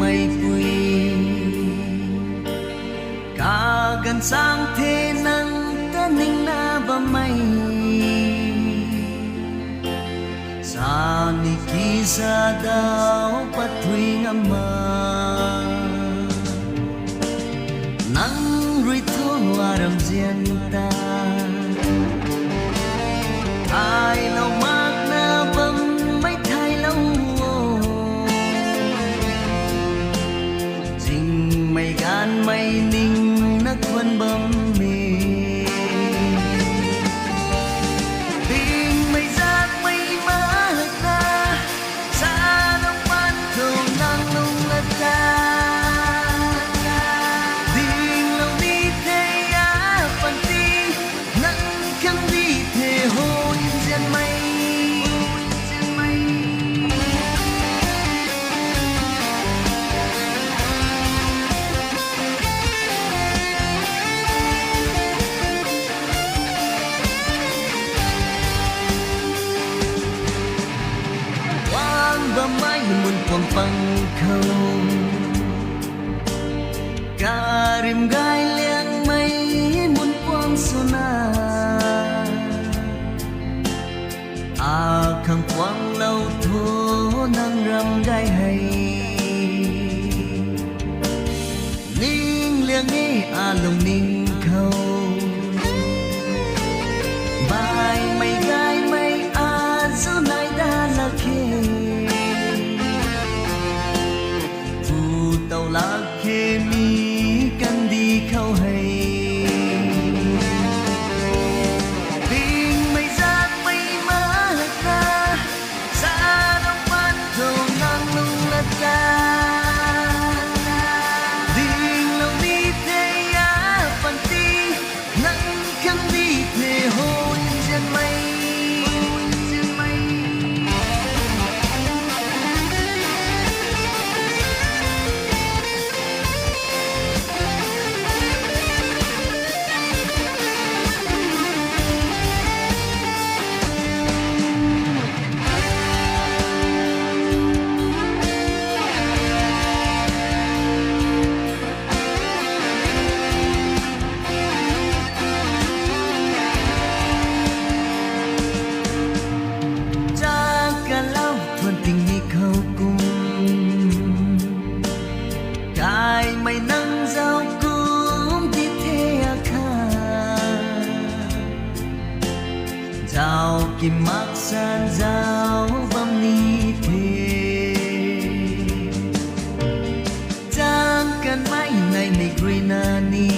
mây quy cả gần sang thế nắng ta ninh na ba mây sa ni ki sa dao pat thui ngama nắng rui thu aram zian ta ai lâu mát na bấm mấy thay lâu dình mây gan mây ninh nắc quân bấm mê tình mây giác mây má ta xa đông ban thường nắng nung lật ta tình lâu đi thế á phần ti nắng khăng đi thế hôi dần mây ba mãi muôn quang phăng khâu cả rìm gai liang mây muôn quang sona khang quang lâu thô nang ram gai hay ninh liang nghe lồng ninh khâu bài mây gai mây dù nay đã là khê tàu lá khê mi căn đi khâu hay tình mây giác mây má ta xa đông ban thường ngang lung lật ta tình lâu đi thế á phần ti nắng khăng đi thế hôi dần mây mày nắng giao cũng đi theo khá giao kim mắc san giao băm ni thế chẳng cần mãi này mày green ani